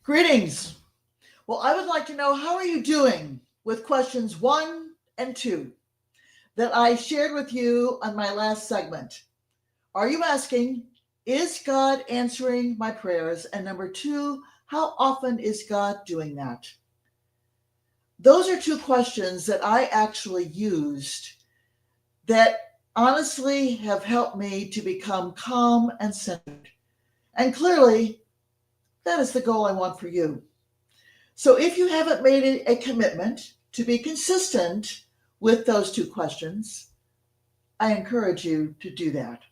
Greetings. Well, I would like to know how are you doing with questions 1 and 2 that I shared with you on my last segment. Are you asking, is God answering my prayers? And number 2, how often is God doing that? Those are two questions that I actually used that honestly have helped me to become calm and centered. And clearly, that is the goal I want for you. So if you haven't made a commitment to be consistent with those two questions, I encourage you to do that.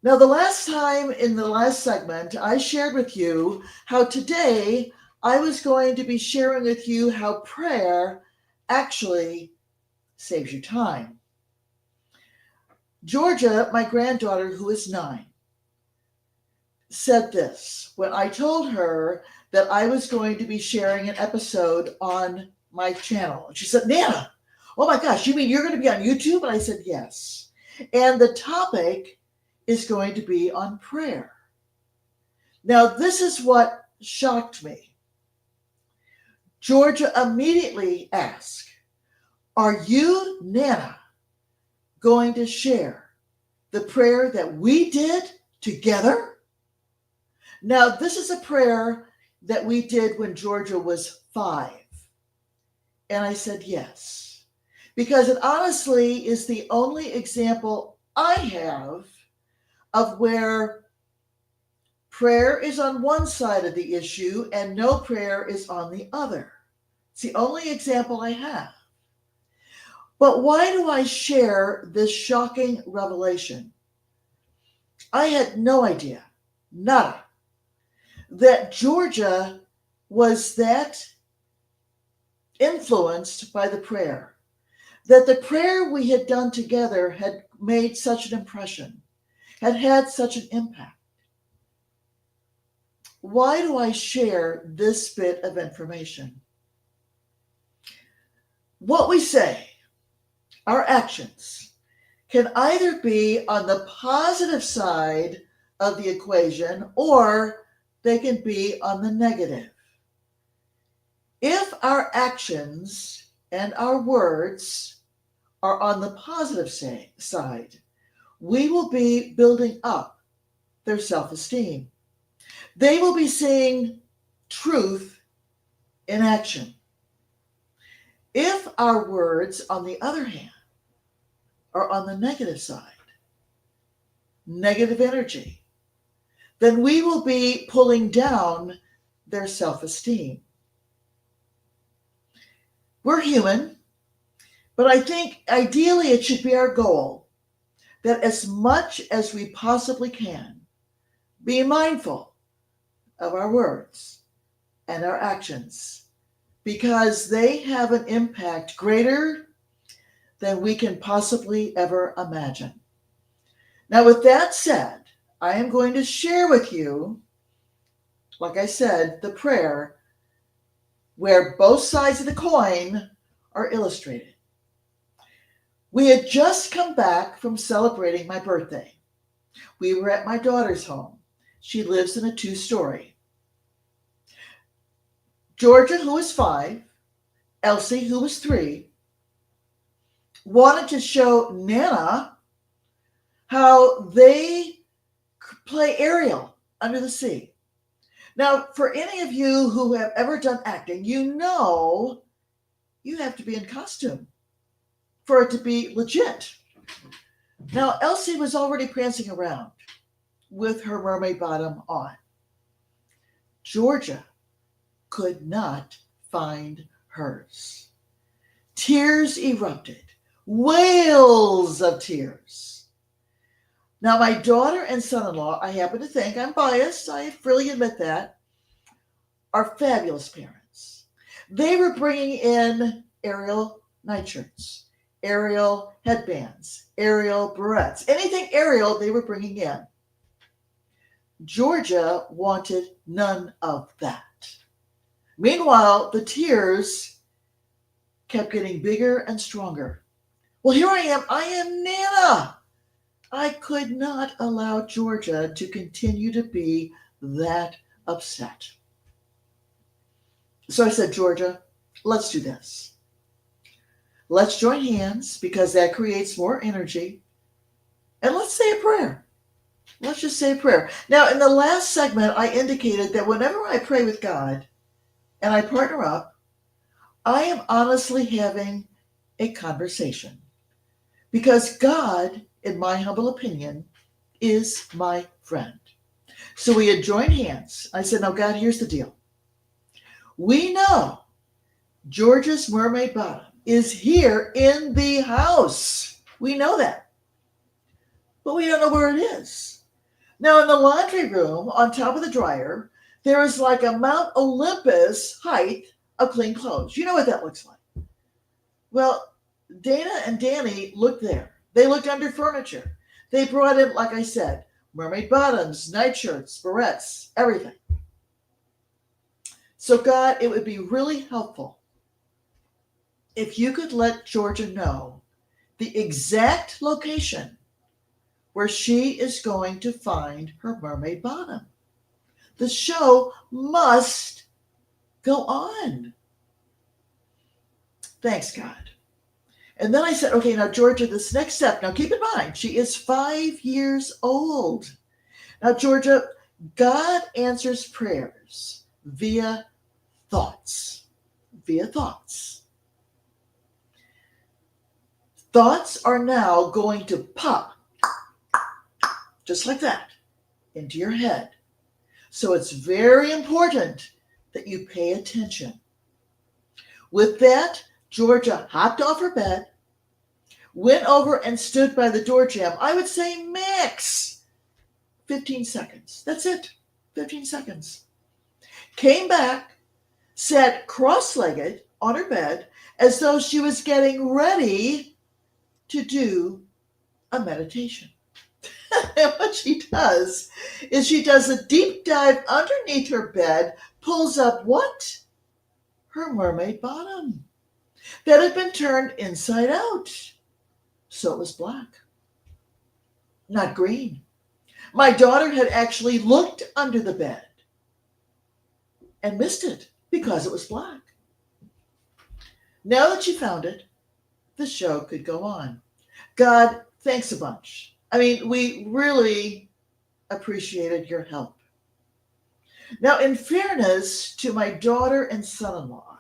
Now, the last time in the last segment, I shared with you how today I was going to be sharing with you how prayer actually saves you time. Georgia, my granddaughter, who is 9, said this when I told her that I was going to be sharing an episode on my channel. She said, Nana, oh my gosh, you mean you're going to be on YouTube? And I said, yes. And the topic is going to be on prayer. Now, this is what shocked me. Georgia immediately asked, are you, Nana, going to share the prayer that we did together? Now, this is a prayer that we did when Georgia was 5. And I said yes, because it honestly is the only example I have of where prayer is on one side of the issue and no prayer is on the other. It's the only example I have. But why do I share this shocking revelation? I had no idea, nada, that Georgia was that influenced by the prayer, that the prayer we had done together had made such an impression, had had such an impact. Why do I share this bit of information? What we say, our actions, can either be on the positive side of the equation or they can be on the negative. If our actions and our words are on the positive side, we will be building up their self-esteem. They will be seeing truth in action. If our words, on the other hand, are on the negative side, negative energy, then we will be pulling down their self-esteem. We're human, but I think ideally it should be our goal that as much as we possibly can, be mindful of our words and our actions, because they have an impact greater than we can possibly ever imagine. Now, with that said, I am going to share with you, like I said, the prayer where both sides of the coin are illustrated. We had just come back from celebrating my birthday. We were at my daughter's home. She lives in a 2-story. Georgia, who was 5, Elsie, who was 3, wanted to show Nana how they play aerial under the sea. Now, for any of you who have ever done acting, you know you have to be in costume for it to be legit. Now, Elsie was already prancing around with her mermaid bottom on. Georgia could not find hers. Tears erupted, wails of tears. Now, my daughter and son-in-law, I happen to think, I'm biased, I freely admit that, are fabulous parents. They were bringing in Ariel nightshirts, Ariel headbands, Ariel barrettes, anything Ariel they were bringing in. Georgia wanted none of that. Meanwhile, the tears kept getting bigger and stronger. Well, here I am Nana. I could not allow Georgia to continue to be that upset. So I said, Georgia, let's do this. Let's join hands because that creates more energy. And let's say a prayer. Let's just say a prayer. Now, in the last segment, I indicated that whenever I pray with God and I partner up, I am honestly having a conversation because God, in my humble opinion, is my friend. So we had joined hands. I said, now, God, here's the deal. We know Georgia's mermaid bottom is here in the house. We know that, but we don't know where it is. Now, in the laundry room, on top of the dryer, there is like a Mount Olympus height of clean clothes. You know what that looks like. Well, Dana and Danny looked there. They looked under furniture. They brought in, like I said, mermaid bottoms, nightshirts, barrettes, everything. So, God, it would be really helpful if you could let Georgia know the exact location where she is going to find her mermaid bottom. The show must go on. Thanks, God. And then I said, okay, now, Georgia, this next step, now keep in mind, she is 5 years old. Now, Georgia, God answers prayers via thoughts. Via thoughts. Thoughts are now going to pop, just like that, into your head. So it's very important that you pay attention. With that, Georgia hopped off her bed, went over and stood by the door jamb. I would say max 15 seconds. That's it, 15 seconds. Came back, sat cross-legged on her bed as though she was getting ready to do a meditation. And what she does is she does a deep dive underneath her bed, pulls up what? Her mermaid bottom that had been turned inside out. So it was black, not green. My daughter had actually looked under the bed and missed it because it was black. Now that she found it, the show could go on. God, thanks a bunch. I mean, we really appreciated your help. Now, in fairness to my daughter and son-in-law,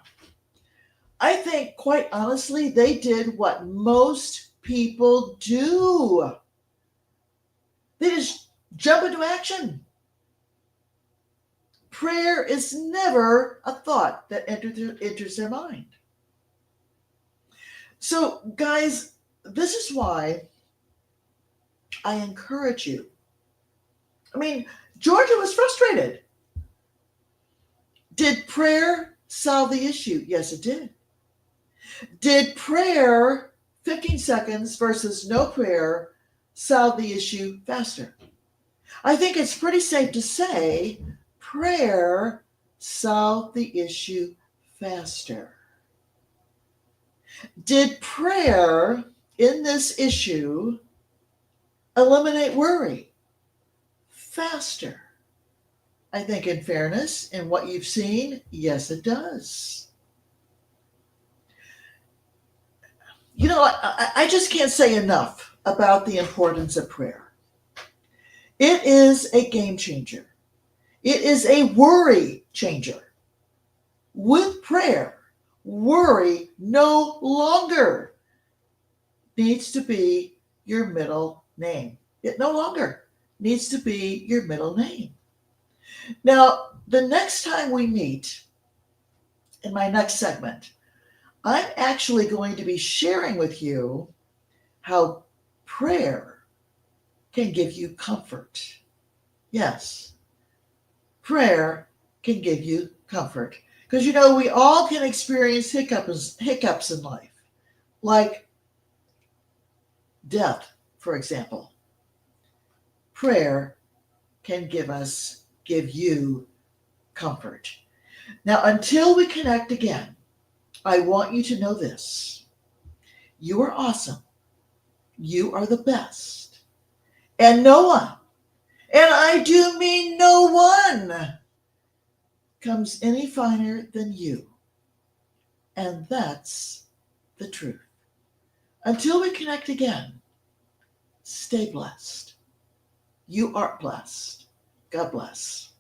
I think, quite honestly, they did what most people do. They just jump into action. Prayer is never a thought that enters their mind. So, guys, this is why I encourage you. I mean, Georgia was frustrated. Did prayer solve the issue? Yes, it did. Did prayer, 15 seconds versus no prayer, solve the issue faster? I think it's pretty safe to say prayer solved the issue faster. Did prayer in this issue eliminate worry faster? I think, in fairness, in what you've seen, yes, it does. You know, I just can't say enough about the importance of prayer. It is a game changer. It is a worry changer. With prayer, worry no longer needs to be your middle name. It no longer needs to be your middle name. Now, the next time we meet, in my next segment, I'm actually going to be sharing with you how prayer can give you comfort. Yes, prayer can give you comfort. Because, you know, we all can experience hiccups in life, like death, for example. Prayer can give you comfort. Now, until we connect again, I want you to know this. You are awesome. You are the best. And no one, and I do mean no one, comes any finer than you. And that's the truth. Until we connect again, stay blessed. You are blessed. God bless.